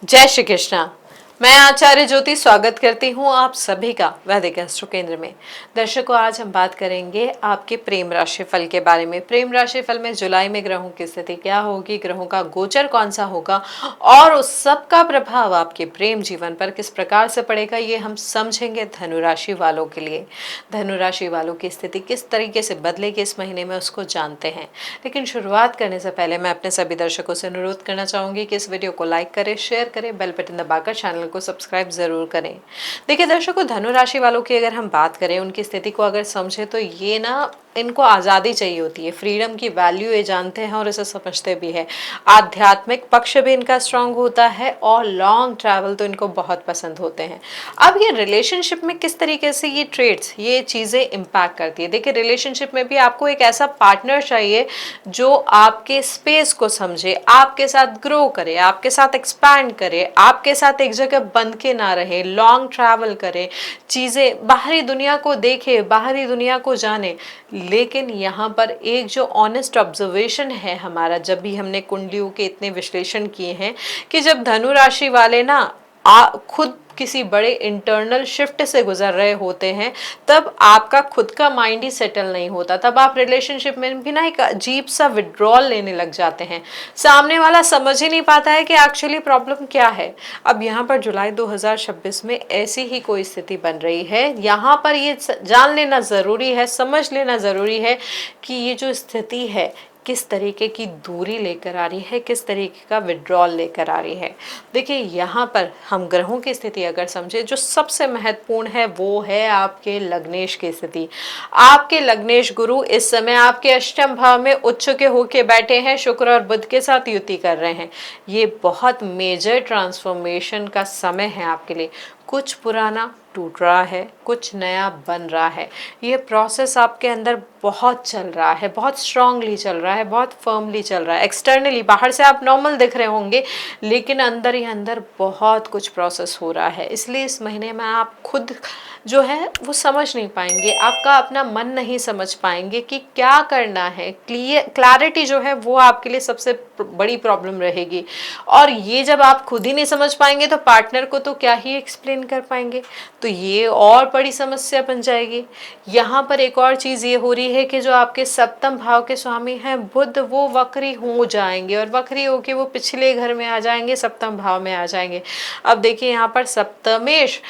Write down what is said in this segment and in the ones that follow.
जय श्री कृष्णा। मैं आचार्य ज्योति स्वागत करती हूँ आप सभी का वैदिक एस्ट्रो केंद्र में। दर्शकों, आज हम बात करेंगे आपके प्रेम राशि फल के बारे में। प्रेम राशि फल में जुलाई में ग्रहों की स्थिति क्या होगी, ग्रहों का गोचर कौन सा होगा और उस सब का प्रभाव आपके प्रेम जीवन पर किस प्रकार से पड़ेगा, ये हम समझेंगे धनु राशि वालों के लिए। धनु राशि वालों की स्थिति किस तरीके से बदलेगी इस महीने में, उसको जानते हैं। लेकिन शुरुआत करने से पहले मैं अपने सभी दर्शकों से अनुरोध करना चाहूंगी कि इस वीडियो को लाइक करें, शेयर करें, बेल बटन दबाकर चैनल को सब्सक्राइब जरूर करें। देखिए दर्शकों, धनु राशि वालों की अगर हम बात करें, उनकी स्थिति को अगर समझे तो ये ना, इनको आज़ादी चाहिए होती है, फ्रीडम की वैल्यू ये जानते हैं और इसे समझते भी है। आध्यात्मिक पक्ष भी इनका स्ट्रांग होता है और लॉन्ग ट्रैवल तो इनको बहुत पसंद होते हैं। अब ये रिलेशनशिप में किस तरीके से ये ट्रेड्स, ये चीज़ें इम्पैक्ट करती है। देखिए रिलेशनशिप में भी आपको एक ऐसा पार्टनर चाहिए जो आपके स्पेस को समझे, आपके साथ ग्रो करे, आपके साथ एक्सपैंड करे, आपके साथ एक जगह बंद के ना रहे, लॉन्ग ट्रैवल करे, चीज़ें बाहरी दुनिया को देखे, बाहरी दुनिया को जाने। लेकिन यहाँ पर एक जो ऑनेस्ट ऑब्जर्वेशन है हमारा, जब भी हमने कुंडलियों के इतने विश्लेषण किए हैं, कि जब धनु राशि वाले ना खुद किसी बड़े इंटरनल शिफ्ट से गुजर रहे होते हैं, तब आपका खुद का माइंड ही सेटल नहीं होता। तब आप रिलेशनशिप में भी ना एक अजीब सा विड्रॉल लेने लग जाते हैं। सामने वाला समझ ही नहीं पाता है कि एक्चुअली प्रॉब्लम क्या है। अब यहाँ पर जुलाई 2026 में ऐसी ही कोई स्थिति बन रही है। यहाँ पर ये जान लेना ज़रूरी है, समझ लेना ज़रूरी है कि ये जो स्थिति है किस तरीके की दूरी लेकर आ रही है, किस तरीके का विड्रॉल लेकर आ रही है। देखिए यहाँ पर हम ग्रहों की स्थिति अगर समझे, जो सबसे महत्वपूर्ण है वो है आपके लग्नेश की स्थिति। आपके लग्नेश गुरु इस समय आपके अष्टम भाव में उच्च के होके बैठे हैं, शुक्र और बुध के साथ युति कर रहे हैं। ये बहुत मेजर ट्रांसफॉर्मेशन का समय है आपके लिए। कुछ पुराना टूट रहा है, कुछ नया बन रहा है। ये प्रोसेस आपके अंदर बहुत चल रहा है, बहुत स्ट्रांगली चल रहा है, बहुत फर्मली चल रहा है। एक्सटर्नली बाहर से आप नॉर्मल दिख रहे होंगे, लेकिन अंदर ही अंदर बहुत कुछ प्रोसेस हो रहा है। इसलिए इस महीने में आप खुद जो है वो समझ नहीं पाएंगे, आपका अपना मन नहीं समझ पाएंगे कि क्या करना है। क्लैरिटी जो है वो आपके लिए सबसे बड़ी प्रॉब्लम रहेगी। और ये जब आप खुद ही नहीं समझ पाएंगे तो पार्टनर को तो क्या ही एक्सप्लेन कर पाएंगे, तो ये और बड़ी समस्या बन जाएगी। यहाँ पर एक और चीज़ ये हो रही है कि जो आपके सप्तम भाव के स्वामी हैं बुध, वो वक्री हो जाएंगे और वक्री होके वो पिछले घर में आ जाएंगे, सप्तम भाव में आ जाएंगे। अब देखिए यहाँ पर सप्तमेश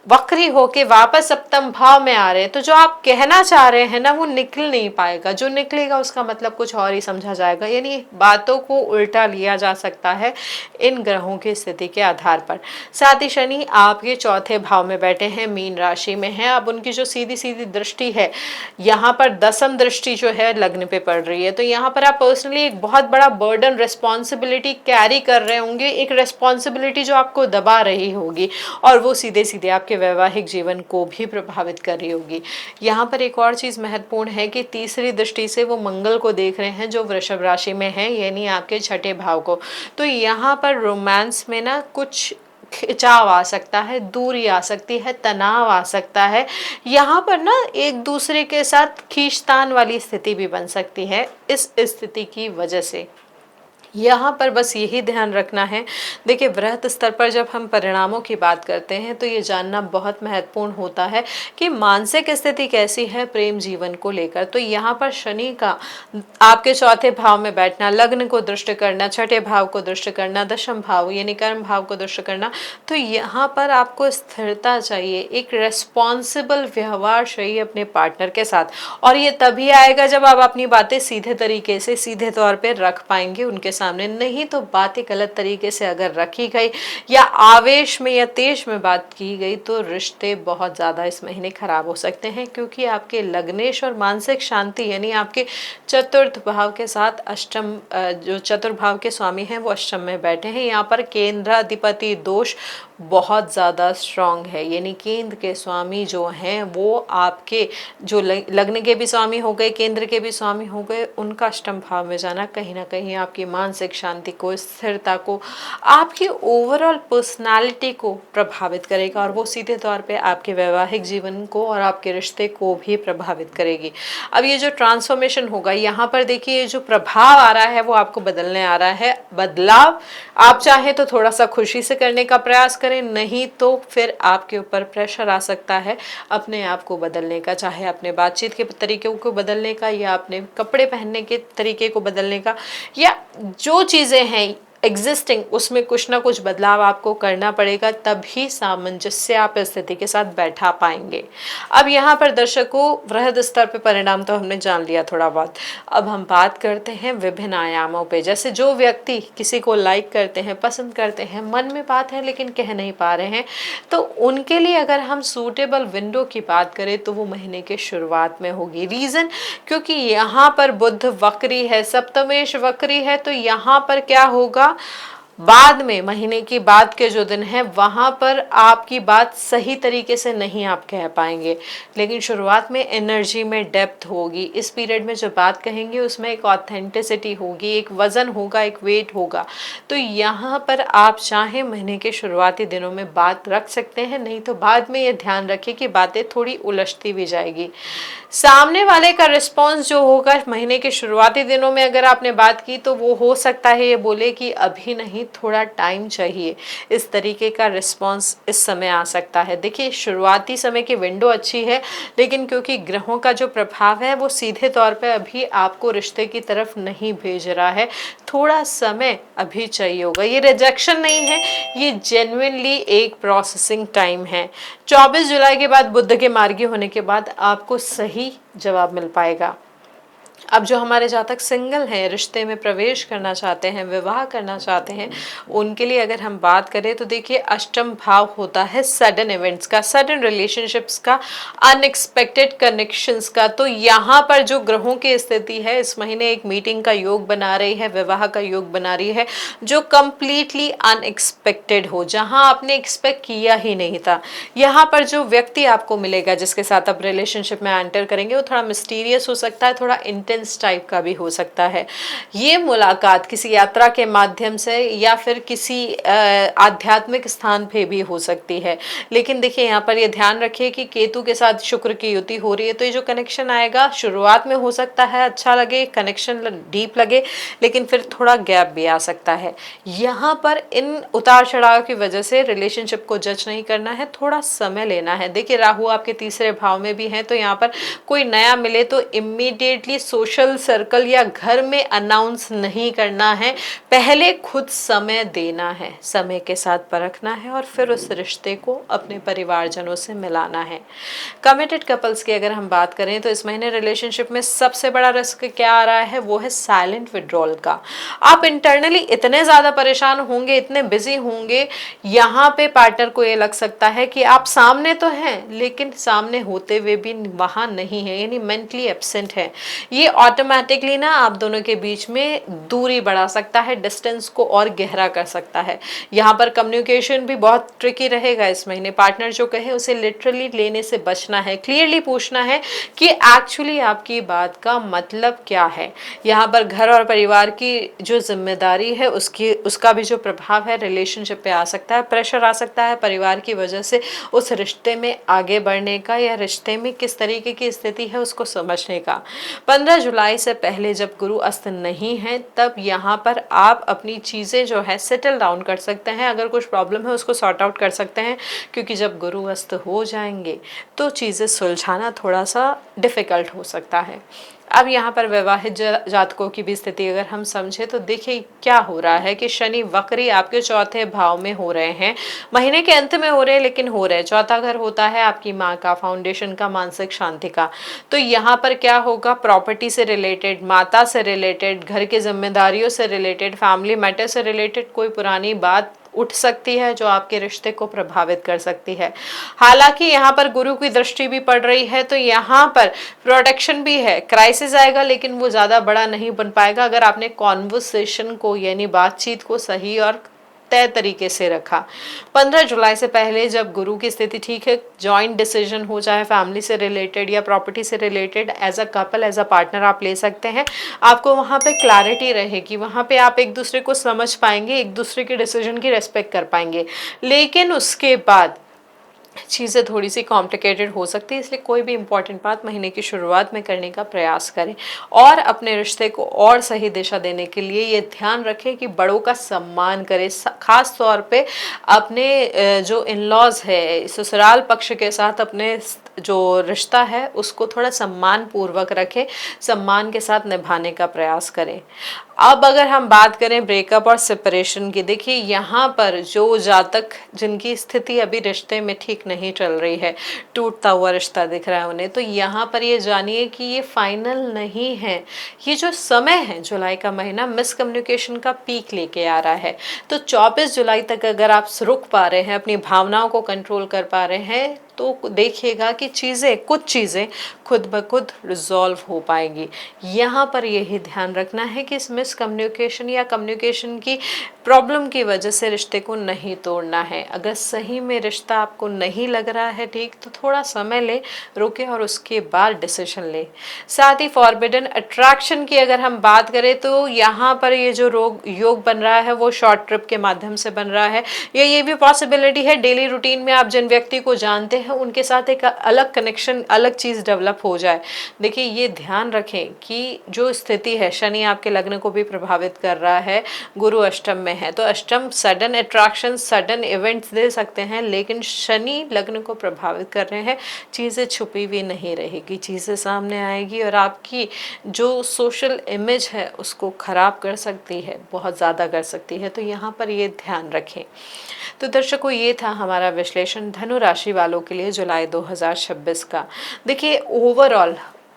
वक्री होके वापस सप्तम भाव में आ रहे हैं, तो जो आप कहना चाह रहे हैं ना वो निकल नहीं पाएगा। जो निकलेगा उसका मतलब कुछ और ही समझा जाएगा। यानी बातों को उल्टा लिया जा सकता है इन ग्रहों की स्थिति के आधार पर। साथ ही शनि आपके चौथे भाव में बैठे हैं, मीन राशि में है। अब उनकी जो सीधी सीधी दृष्टि है, यहाँ पर दसम दृष्टि जो है लग्न पे पड़ रही है। तो यहाँ पर आप पर्सनली एक बहुत बड़ा बर्डन, रिस्पॉन्सिबिलिटी कैरी कर रहे होंगे, एक रिस्पॉन्सिबिलिटी जो आपको दबा रही होगी और वो सीधे सीधे आपके वैवाहिक जीवन को भी प्रभावित कर रही होगी। यहाँ पर एक और चीज महत्वपूर्ण है कि तीसरी दृष्टि से वो मंगल को देख रहे हैं जो वृषभ राशि में है, यानी आपके छठे भाव को। तो यहाँ पर रोमांस में ना कुछ खिंचाव आ सकता है, दूरी आ सकती है, तनाव आ सकता है। यहाँ पर ना एक दूसरे के साथ खींचतान वाली स्थिति भी बन सकती है इस स्थिति की वजह से। यहाँ पर बस यही ध्यान रखना है। देखिए वृहत स्तर पर जब हम परिणामों की बात करते हैं तो ये जानना बहुत महत्वपूर्ण होता है कि मानसिक स्थिति कैसी है प्रेम जीवन को लेकर। तो यहाँ पर शनि का आपके चौथे भाव में बैठना, लग्न को दृष्ट करना, छठे भाव को दृष्ट करना, दशम भाव यानी कर्म भाव को दृष्ट करना, तो यहाँ पर आपको स्थिरता चाहिए, एक रेस्पॉन्सिबल व्यवहार चाहिए अपने पार्टनर के साथ। और ये तभी आएगा जब आप अपनी बातें सीधे तरीके से, सीधे तौर पर रख पाएंगे उनके सामने। नहीं तो बातें गलत तरीके से अगर रखी गई या आवेश में या तेज में बात की गई तो रिश्ते बहुत ज़्यादा इस महीने खराब हो सकते हैं। क्योंकि आपके लग्नेश और मानसिक शांति यानी आपके चतुर्थ भाव के साथ अष्टम, जो चतुर्भाव के स्वामी हैं वो अष्टम में बैठे हैं। यहाँ पर केंद्राधिपति दोष बहुत ज़्यादा स्ट्रांग है, यानी केंद्र के स्वामी जो हैं वो आपके जो लग्न के भी स्वामी हो गए, केंद्र के भी स्वामी हो गए, उनका अष्टम भाव में जाना कहीं ना कहीं आपकी मानसिक मानसिक शांति को, स्थिरता को, आपकी ओवरऑल पर्सनालिटी को प्रभावित करेगा और वो सीधे तौर पे आपके वैवाहिक जीवन को और आपके रिश्ते को भी प्रभावित करेगी। अब ये जो ट्रांसफॉर्मेशन होगा, यहाँ पर देखिए ये जो प्रभाव आ रहा है वो आपको बदलने आ रहा है। बदलाव आप चाहे तो थोड़ा सा खुशी से करने का प्रयास करें, नहीं तो फिर आपके ऊपर प्रेशर आ सकता है अपने आप को बदलने का, चाहे अपने बातचीत के तरीके को बदलने का या अपने कपड़े पहनने के तरीके को बदलने का, या जो चीज़ें हैं एग्जिस्टिंग उसमें कुछ ना कुछ बदलाव आपको करना पड़ेगा, तभी सामंजस्य आप स्थिति के साथ बैठा पाएंगे। अब यहाँ पर दर्शकों वृहद स्तर पे परिणाम तो हमने जान लिया थोड़ा बहुत, अब हम बात करते हैं विभिन्न आयामों पे। जैसे जो व्यक्ति किसी को लाइक करते हैं, पसंद करते हैं, मन में बात है लेकिन कह नहीं पा रहे हैं, तो उनके लिए अगर हम सूटेबल विंडो की बात करें तो वो महीने के शुरुआत में होगी। रीजन, क्योंकि यहाँ पर बुध वक्री है, सप्तमेश वक्री है, तो यहाँ पर क्या होगा, बाद में महीने की बाद के जो दिन है वहां पर आपकी बात सही तरीके से नहीं आप कह पाएंगे, लेकिन शुरुआत में एनर्जी में डेप्थ होगी। इस पीरियड में जो बात कहेंगे उसमें एक ऑथेंटिसिटी होगी, एक वजन होगा, एक वेट होगा। तो यहाँ पर आप चाहे महीने के शुरुआती दिनों में बात रख सकते हैं, नहीं तो बाद में ये ध्यान रखें कि बातें थोड़ी उलझती भी जाएगी। सामने वाले का रिस्पॉन्स जो होगा महीने के शुरुआती दिनों में अगर आपने बात की तो वो हो सकता है ये बोले कि अभी नहीं, थोड़ा टाइम चाहिए। इस तरीके का रिस्पॉन्स इस समय आ सकता है। देखिए शुरुआती समय की विंडो अच्छी है, लेकिन क्योंकि ग्रहों का जो प्रभाव है वो सीधे तौर पे अभी आपको रिश्ते की तरफ नहीं भेज रहा है, थोड़ा समय अभी चाहिए होगा। ये रिजेक्शन नहीं है, ये जेन्युइनली एक प्रोसेसिंग टाइम है। 24 जुलाई के बाद बुध के मार्गी होने के बाद आपको सही जवाब मिल पाएगा। अब जो हमारे जातक सिंगल हैं, रिश्ते में प्रवेश करना चाहते हैं, विवाह करना चाहते हैं, उनके लिए अगर हम बात करें तो देखिए अष्टम भाव होता है सडन इवेंट्स का, सडन रिलेशनशिप्स का, अनएक्सपेक्टेड कनेक्शंस का। तो यहाँ पर जो ग्रहों की स्थिति है इस महीने एक मीटिंग का योग बना रही है, विवाह का योग बना रही है, जो कंप्लीटली अनएक्सपेक्टेड हो, जहाँ आपने एक्सपेक्ट किया ही नहीं था। यहाँ पर जो व्यक्ति आपको मिलेगा जिसके साथ आप रिलेशनशिप में एंटर करेंगे वो थोड़ा मिस्टीरियस हो सकता है, थोड़ा इंटेंस टाइप का भी हो सकता है। ये मुलाकात किसी यात्रा के माध्यम से या फिर किसी आध्यात्मिक स्थान पे भी हो सकती है। लेकिन देखिए यहाँ पर ये ध्यान रखिए कि केतु के साथ शुक्र की युति हो रही है, तो ये जो कनेक्शन आएगा शुरुआत में हो सकता है अच्छा लगे, कनेक्शन डीप लगे, लेकिन फिर थोड़ा गैप भी आ सकता है। यहाँ पर इन उतार चढ़ाव की वजह से रिलेशनशिप को जज नहीं करना है, थोड़ा समय लेना है। देखिए राहु आपके तीसरे भाव में भी है, तो यहाँ पर कोई नया मिले तो इमीडिएटली सोशल सर्कल या घर में अनाउंस नहीं करना है, पहले खुद समय देना है, समय के साथ परखना है और फिर उस रिश्ते को अपने परिवारजनों से मिलाना है। कमिटेड कपल्स की अगर हम बात करें तो इस महीने रिलेशनशिप में सबसे बड़ा रिस्क क्या आ रहा है, वो है साइलेंट विड्रॉल का। आप इंटरनली इतने ज्यादा परेशान होंगे, इतने बिजी होंगे, यहाँ पे पार्टनर को ये लग सकता है कि आप सामने तो हैं लेकिन सामने होते हुए भी वहां नहीं है, यानी मेंटली एब्सेंट है। ये ऑटोमेटिकली ना आप दोनों के बीच में दूरी बढ़ा सकता है, डिस्टेंस को और गहरा कर सकता है। यहाँ पर कम्युनिकेशन भी बहुत ट्रिकी रहेगा इस महीने। पार्टनर जो कहे उसे लिटरली लेने से बचना है, क्लियरली पूछना है कि एक्चुअली आपकी बात का मतलब क्या है। यहाँ पर घर और परिवार की जो जिम्मेदारी है उसका भी जो प्रभाव है रिलेशनशिप पे आ सकता है, प्रेशर आ सकता है परिवार की वजह से उस रिश्ते में आगे बढ़ने का या रिश्ते में किस तरीके की स्थिति है उसको समझने का। 15 जुलाई से पहले जब गुरु अस्त नहीं है तब यहाँ पर आप अपनी चीज़ें जो है सेटल डाउन कर सकते हैं, अगर कुछ प्रॉब्लम है उसको सॉर्ट आउट कर सकते हैं, क्योंकि जब गुरु अस्त हो जाएंगे तो चीज़ें सुलझाना थोड़ा सा डिफ़िकल्ट हो सकता है। अब यहाँ पर वैवाहिक जातकों की भी स्थिति अगर हम समझे तो देखिए क्या हो रहा है कि शनि वक्री आपके चौथे भाव में हो रहे हैं, महीने के अंत में हो रहे हैं लेकिन हो रहे हैं। चौथा घर होता है आपकी माँ का, फाउंडेशन का, मानसिक शांति का। तो यहाँ पर क्या होगा, प्रॉपर्टी से रिलेटेड, माता से रिलेटेड, घर की जिम्मेदारियों से रिलेटेड, फैमिली मैटर से रिलेटेड कोई पुरानी बात उठ सकती है जो आपके रिश्ते को प्रभावित कर सकती है। हालांकि यहाँ पर गुरु की दृष्टि भी पड़ रही है तो यहाँ पर प्रोटेक्शन भी है, क्राइसिस आएगा लेकिन वो ज़्यादा बड़ा नहीं बन पाएगा अगर आपने कॉन्वर्सेशन को यानी बातचीत को सही और तय तरीके से रखा। 15 जुलाई से पहले जब गुरु की स्थिति ठीक है, जॉइंट डिसीजन हो, चाहे फैमिली से रिलेटेड या प्रॉपर्टी से related, as a couple as a partner आप ले सकते हैं। आपको वहाँ पे क्लैरिटी रहेगी, वहाँ पे आप एक दूसरे को समझ पाएंगे, एक दूसरे के डिसीजन की रेस्पेक्ट कर पाएंगे। लेकिन उसके बाद चीज़ें थोड़ी सी कॉम्प्लिकेटेड हो सकती है, इसलिए कोई भी इंपॉर्टेंट बात महीने की शुरुआत में करने का प्रयास करें और अपने रिश्ते को और सही दिशा देने के लिए ये ध्यान रखें कि बड़ों का सम्मान करें। खास तौर पे अपने जो इन लॉज है, ससुराल पक्ष के साथ अपने जो रिश्ता है उसको थोड़ा सम्मान पूर्वक रखें, सम्मान के साथ निभाने का प्रयास करें। अब अगर हम बात करें ब्रेकअप और सेपरेशन की, देखिए यहाँ पर जो जातक जिनकी स्थिति अभी रिश्ते में ठीक नहीं चल रही है, टूटता हुआ रिश्ता दिख रहा है उन्हें, तो यहाँ पर ये जानिए कि ये फाइनल नहीं है। ये जो समय है, जुलाई का महीना मिसकम्युनिकेशन का पीक लेके आ रहा है। तो 24 जुलाई तक अगर आप रुक पा रहे हैं, अपनी भावनाओं को कंट्रोल कर पा रहे हैं, तो देखिएगा कि कुछ चीज़ें खुद ब खुद रिजॉल्व हो पाएगी। यहाँ पर यही ध्यान रखना है कि इस मिसकम्युनिकेशन या कम्युनिकेशन की प्रॉब्लम की वजह से रिश्ते को नहीं तोड़ना है। अगर सही में रिश्ता आपको नहीं लग रहा है ठीक, तो थोड़ा समय ले, रुके और उसके बाद डिसीजन ले। साथ ही फॉरबिडन अट्रैक्शन की अगर हम बात करें तो यहाँ पर ये जो योग बन रहा है वो शॉर्ट ट्रिप के माध्यम से बन रहा है, या ये भी पॉसिबिलिटी है डेली रूटीन में आप जिन व्यक्ति को जानते हैं उनके साथ एक अलग कनेक्शन, अलग चीज़ डेवलप हो जाए। देखिए ये ध्यान रखें कि जो स्थिति है, शनि आपके लग्न को भी प्रभावित कर रहा है, गुरु अष्टम में है, तो अष्टम sudden attraction, sudden events they सकते हैं, लेकिन शनि लग्न को प्रभावित कर रहे हैं। चीज़ें छुपी हुई नहीं रहेगी, चीज़ें सामने आएगी और आपकी जो सोशल इमेज है उसको खराब कर सकती है, बहुत ज़्यादा कर सकती है। तो यहाँ पर ये ध्यान रखें। तो दर्शकों, ये था हमारा विश्लेषण धनु राशि वालों के लिए जुलाई 2026 का। देखिए ओवरऑल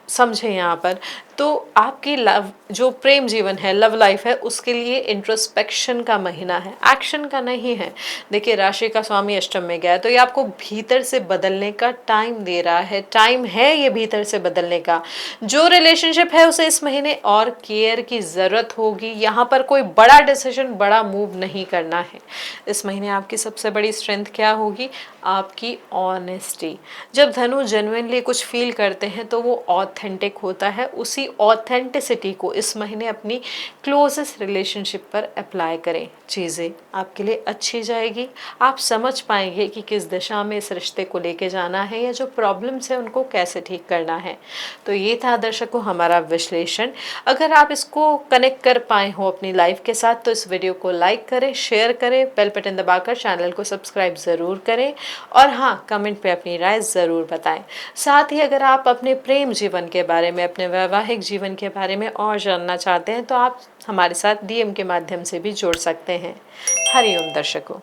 समझे यहाँ पर, तो आपकी लव जो प्रेम जीवन है, लव लाइफ है, उसके लिए इंट्रोस्पेक्शन का महीना है, एक्शन का नहीं है। देखिए राशि का स्वामी अष्टम में गया है, तो ये आपको भीतर से बदलने का टाइम दे रहा है, टाइम है ये भीतर से बदलने का। जो रिलेशनशिप है उसे इस महीने और केयर की ज़रूरत होगी। यहाँ पर कोई बड़ा डिसीजन, बड़ा मूव नहीं करना है। इस महीने आपकी सबसे बड़ी स्ट्रेंथ क्या होगी? आपकी ऑनेस्टी। जब धनु जेन्युइनली कुछ फील करते हैं तो वो ऑथेंटिक होता है। उसी ऑथेंटिसिटी को इस महीने अपनी क्लोजेस्ट रिलेशनशिप पर अप्लाई करें, चीज़ें आपके लिए अच्छी जाएगी। आप समझ पाएंगे कि किस दिशा में इस रिश्ते को लेके जाना है या जो प्रॉब्लम्स है उनको कैसे ठीक करना है। तो ये था दर्शकों हमारा विश्लेषण। अगर आप इसको कनेक्ट कर पाए हो अपनी लाइफ के साथ तो इस वीडियो को लाइक करें, शेयर करें, बेल बटन दबाकर चैनल को सब्सक्राइब ज़रूर करें और हाँ, कमेंट पे अपनी राय ज़रूर बताएं। साथ ही अगर आप अपने प्रेम जीवन के बारे में, अपने वैवाहिक जीवन के बारे में और जानना चाहते हैं तो आप हमारे साथ DM के माध्यम से भी जुड़ सकते हैं। हरिओम दर्शकों।